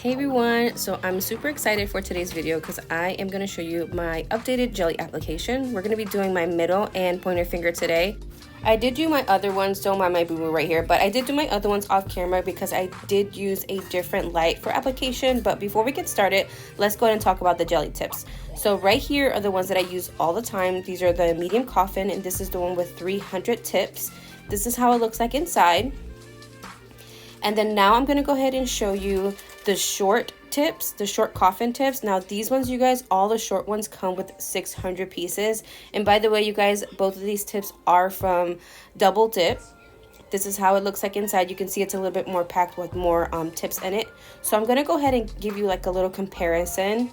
Hey everyone, so I'm super excited for today's video because I am going to show you my updated jelly application. We're going to be doing my middle and pointer finger today. I did do my other ones, don't mind my boo-boo right here, but I did do my other ones off camera because I did use a different light for application. But before we get started, let's go ahead and talk about the jelly tips. So right here are the ones that I use all the time. These are the medium coffin, and this is the one with 300 tips. This is how it looks like inside. And then now I'm going to go ahead and show you the short tips, the short coffin tips. Now these ones, you guys, all the short ones come with 600 pieces. And by the way, you guys, both of these tips are from Double Dip. This is how it looks like inside. You can see it's a little bit more packed with more tips in it. So I'm going to go ahead and give you like a little comparison.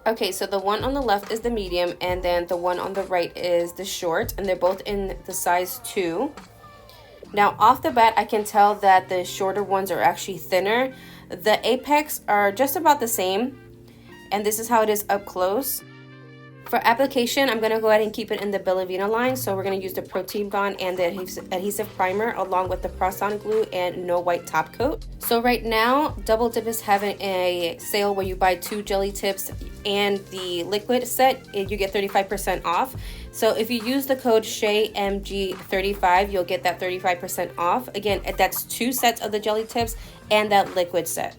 Okay, so the one on the left is the medium, and then the one on the right is the short, and they're both in the size 2. Now off the bat, I can tell that the shorter ones are actually thinner. The apex are just about the same, and this is how it is up close. For application, I'm going to go ahead and keep it in the Bellavina line. So we're going to use the Protein Bond and the adhesive primer along with the press-on glue and no white top coat. So right now, Double Dip is having a sale where you buy 2 jelly tips and the liquid set, you get 35% off. So if you use the code SHAYMG35, you'll get that 35% off. Again, that's 2 sets of the jelly tips and that liquid set.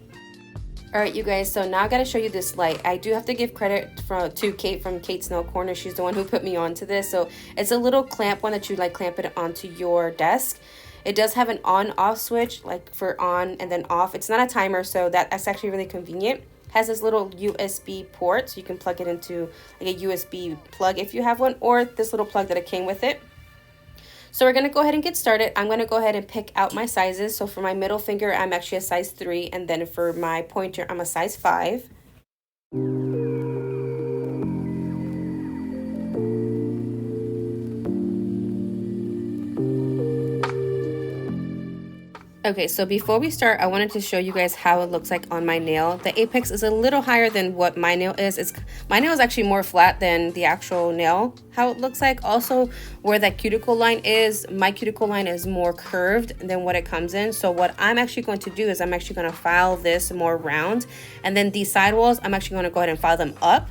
All right, you guys, so now I got to show you this light. I do have to give credit to Kate from Kate's Nail Corner. She's the one who put me onto this. So it's a little clamp one that you like clamp it onto your desk. It does have an on-off switch, like for on and then off. It's not a timer, so that's actually really convenient. It has this little USB port, so you can plug it into like a USB plug if you have one, or this little plug that it came with it. So we're going to go ahead and get started. I'm going to go ahead and pick out my sizes. So for my middle finger, I'm actually a size 3. And then for my pointer, I'm a size 5. Okay, so before we start, I wanted to show you guys how it looks like on my nail. The apex is a little higher than what my nail is. My nail is actually more flat than the actual nail, how it looks like. Also, where that cuticle line is, my cuticle line is more curved than what it comes in. So what I'm actually going to do is I'm actually going to file this more round. And then these sidewalls, I'm actually going to go ahead and file them up.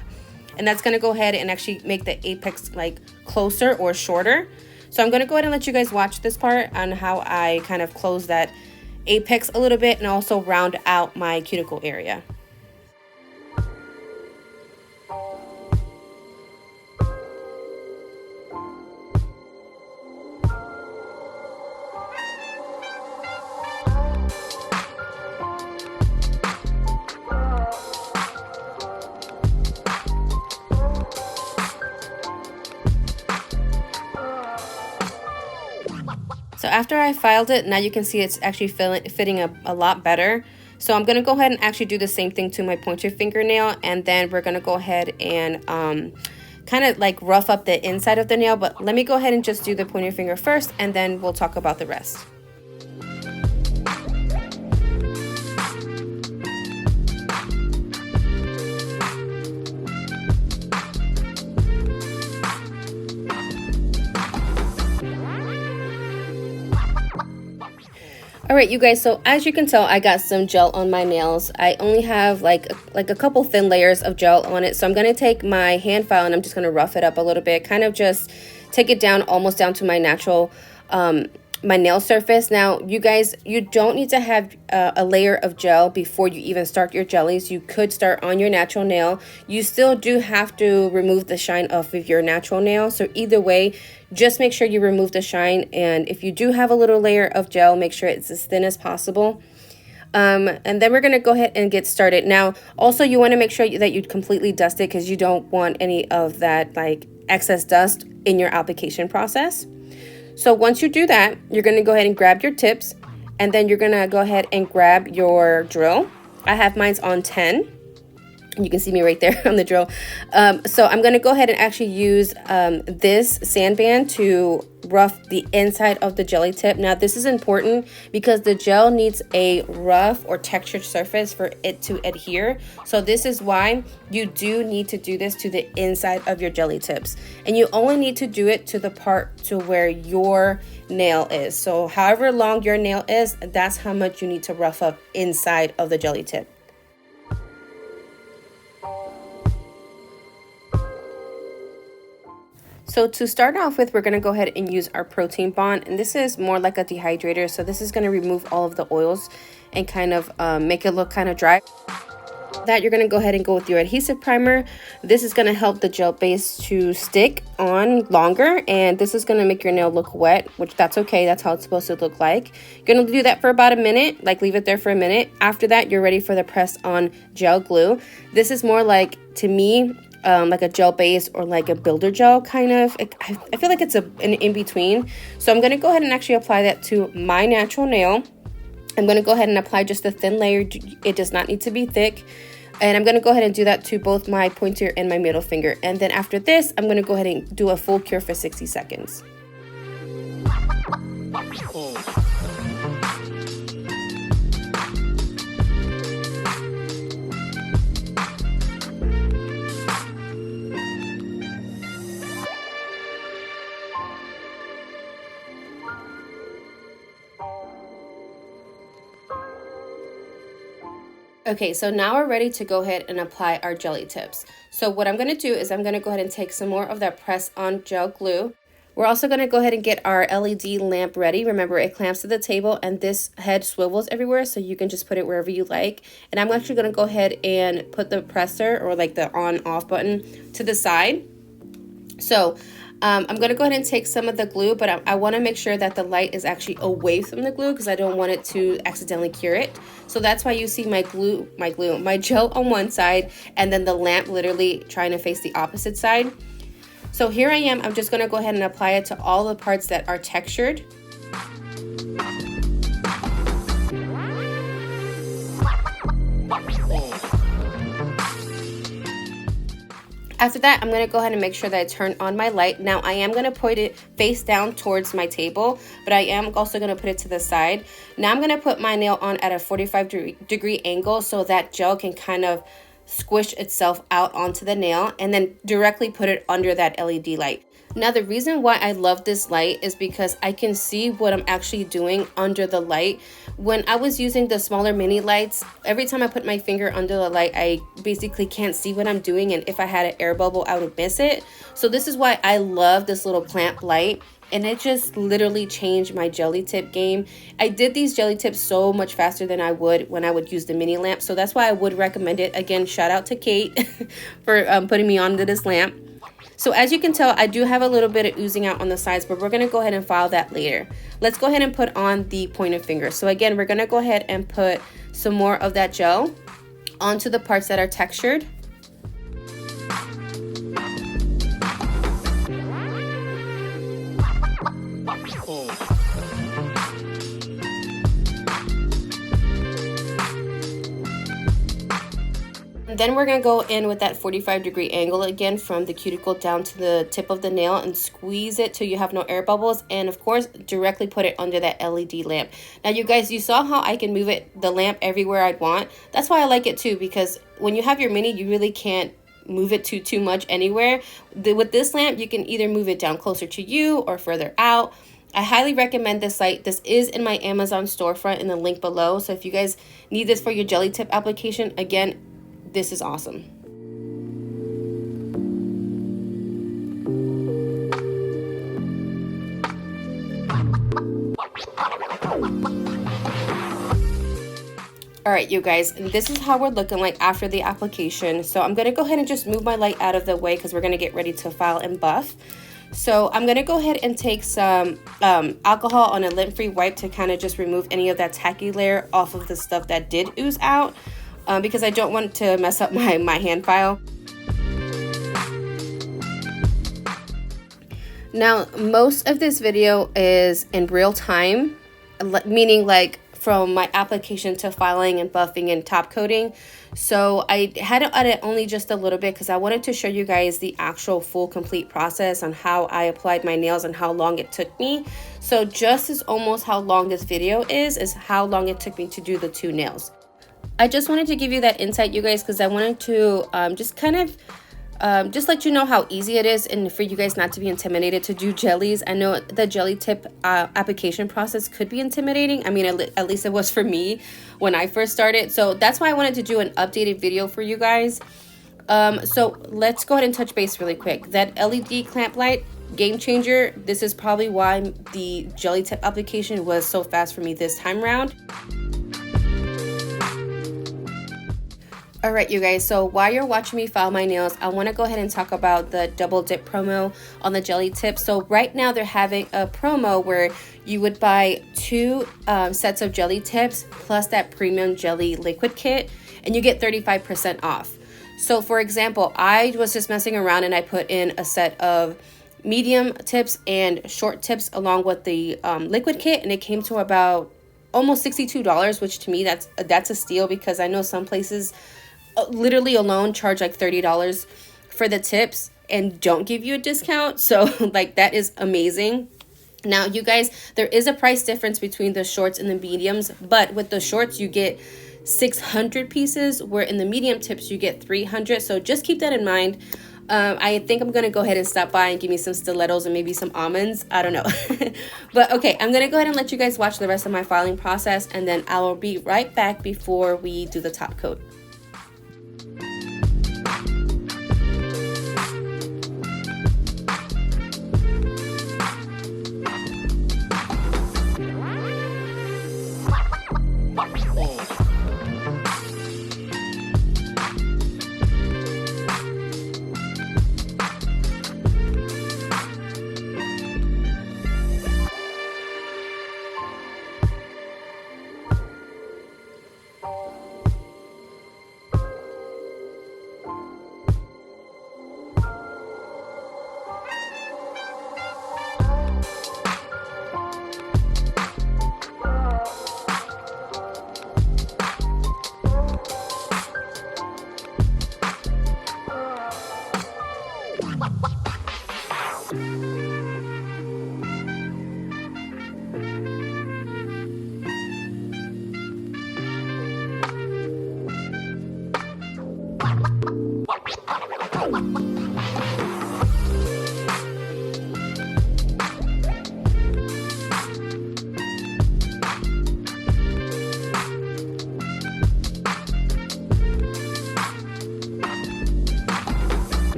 And that's going to go ahead and actually make the apex like closer or shorter. So I'm going to go ahead and let you guys watch this part on how I kind of close that apex a little bit and also round out my cuticle area. So after I filed it, now you can see it's actually fitting a lot better. So I'm going to go ahead and actually do the same thing to my pointer fingernail, and then we're going to go ahead and kind of like rough up the inside of the nail. But let me go ahead and just do the pointer finger first, and then we'll talk about the rest. All right, you guys, so as you can tell, I got some gel on my nails. I only have like a couple thin layers of gel on it. So I'm going to take my hand file and I'm just going to rough it up a little bit, kind of just take it down almost down to my natural my nail surface. Now, you guys, you don't need to have a layer of gel before you even start your jellies. You could start on your natural nail. You still do have to remove the shine off of your natural nail. So either way, just make sure you remove the shine. And if you do have a little layer of gel, make sure it's as thin as possible. And then we're going to go ahead and get started. Now, also, you want to make sure that you completely dust it because you don't want any of that like excess dust in your application process. So once you do that, you're going to go ahead and grab your tips, and then you're going to go ahead and grab your drill. I have mine's on 10. You can see me right there on the drill. So I'm going to go ahead and actually use this sandband to rough the inside of the jelly tip. Now this is important because the gel needs a rough or textured surface for it to adhere. So this is why you do need to do this to the inside of your jelly tips. And you only need to do it to the part to where your nail is. So however long your nail is, that's how much you need to rough up inside of the jelly tip. So to start off with, we're going to go ahead and use our protein bond, and this is more like a dehydrator, so this is going to remove all of the oils and kind of make it look kind of dry. That you're going to go ahead and go with your adhesive primer. This is going to help the gel base to stick on longer, and this is going to make your nail look wet, which that's okay. That's how it's supposed to look like. You're going to do that for about a minute, like leave it there for a minute. After that, you're ready for the press on gel glue. This is more like, to me, like a gel base or like a builder gel kind of. I feel like it's an in-between. So I'm going to go ahead and actually apply that to my natural nail. I'm going to go ahead and apply just a thin layer. It does not need to be thick. And I'm going to go ahead and do that to both my pointer and my middle finger. And then after this, I'm going to go ahead and do a full cure for 60 seconds. Okay, so now we're ready to go ahead and apply our jelly tips. So what I'm going to do is I'm going to go ahead and take some more of that press on gel glue. We're also going to go ahead and get our LED lamp ready. Remember, it clamps to the table and this head swivels everywhere, so you can just put it wherever you like. And I'm actually going to go ahead and put the presser, or like the on-off button, to the side. So I'm going to go ahead and take some of the glue, but I want to make sure that the light is actually away from the glue because I don't want it to accidentally cure it. So that's why you see my gel on one side and then the lamp literally trying to face the opposite side. So here I am. I'm just going to go ahead and apply it to all the parts that are textured. After that, I'm going to go ahead and make sure that I turn on my light. Now, I am going to put it face down towards my table, but I am also going to put it to the side. Now, I'm going to put my nail on at a 45-degree angle so that gel can kind of squish itself out onto the nail, and then directly put it under that LED light. Now, the reason why I love this light is because I can see what I'm actually doing under the light. When I was using the smaller mini lights, every time I put my finger under the light, I basically can't see what I'm doing, and if I had an air bubble, I would miss it. So this is why I love this little clamp light, and it just literally changed my jelly tip game. I did these jelly tips so much faster than I would when I would use the mini lamp, so that's why I would recommend it. Again, shout out to Kate for putting me onto this lamp. So as you can tell, I do have a little bit of oozing out on the sides, but we're going to go ahead and file that later. Let's go ahead and put on the pointer finger. So again, we're going to go ahead and put some more of that gel onto the parts that are textured. Then we're going to go in with that 45-degree angle again from the cuticle down to the tip of the nail and squeeze it till you have no air bubbles, and of course directly put it under that LED lamp. Now you guys, you saw how I can move the lamp everywhere I'd want. That's why I like it too, because when you have your mini, you really can't move it too much anywhere. With this lamp, you can either move it down closer to you or further out. I highly recommend this light. This is in my Amazon storefront in the link below, so if you guys need this for your jelly tip application, again, this is awesome. All right, you guys, this is how we're looking like after the application. So I'm going to go ahead and just move my light out of the way because we're going to get ready to file and buff. So I'm going to go ahead and take some alcohol on a lint-free wipe to kind of just remove any of that tacky layer off of the stuff that did ooze out. Because I don't want to mess up my hand file. Now, most of this video is in real time, meaning like from my application to filing and buffing and top coating. So I had to edit only just a little bit because I wanted to show you guys the actual full complete process on how I applied my nails and how long it took me. So just as almost how long this video is how long it took me to do the 2 nails. I just wanted to give you that insight, you guys, because I wanted to just kind of just let you know how easy it is, and for you guys not to be intimidated to do jellies. I know the jelly tip application process could be intimidating. I mean, at least it was for me when I first started. So that's why I wanted to do an updated video for you guys. So let's go ahead and touch base really quick. That LED clamp light, game changer. This is probably why the jelly tip application was so fast for me this time around. Alright you guys, so while you're watching me file my nails, I want to go ahead and talk about the double dip promo on the jelly tip. So right now they're having a promo where you would buy 2 sets of jelly tips plus that premium jelly liquid kit and you get 35% off. So for example, I was just messing around and I put in a set of medium tips and short tips along with the liquid kit, and it came to about almost $62, which to me that's a steal, because I know some places literally alone charge like $30 for the tips and don't give you a discount. So like that is amazing. Now you guys, there is a price difference between the shorts and the mediums, but with the shorts you get 600 pieces, where in the medium tips you get 300. So just keep that in mind. I think I'm gonna go ahead and stop by and give me some stilettos and maybe some almonds. I don't know. But okay, I'm gonna go ahead and let you guys watch the rest of my filing process, and then I will be right back before we do the top coat.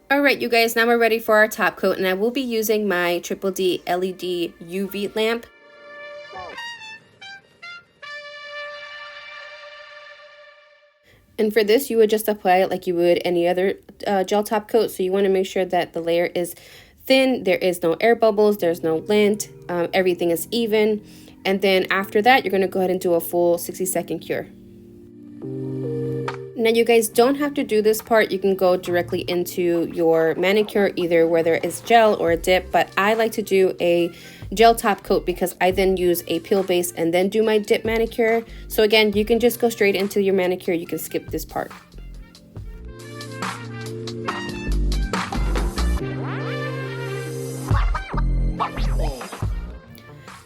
Alright you guys, now we're ready for our top coat, and I will be using my Triple D LED UV lamp. And for this, you would just apply it like you would any other gel top coat. So you want to make sure that the layer is thin, there is no air bubbles, there's no lint, everything is even. And then after that, you're going to go ahead and do a full 60-second cure. Now you guys don't have to do this part. You can go directly into your manicure, either whether it's gel or a dip, but I like to do a gel top coat because I then use a peel base and then do my dip manicure. So again, you can just go straight into your manicure. You can skip this part.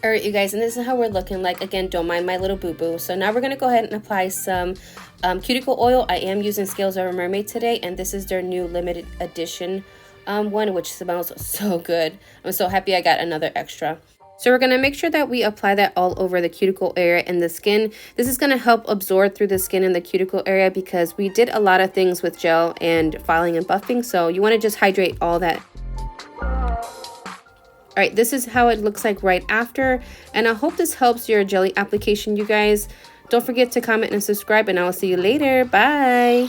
Alright you guys, and this is how we're looking like. Again, don't mind my little boo-boo. So now we're going to go ahead and apply some cuticle oil. I am using Scales of a Mermaid today, and this is their new limited edition one, which smells so good. I'm so happy I got another extra. So we're going to make sure that we apply that all over the cuticle area and the skin. This is going to help absorb through the skin and the cuticle area because we did a lot of things with gel and filing and buffing. So you want to just hydrate all that. Alright, this is how it looks like right after, and I hope this helps your jelly application, you guys. Don't forget to comment and subscribe, and I will see you later. Bye!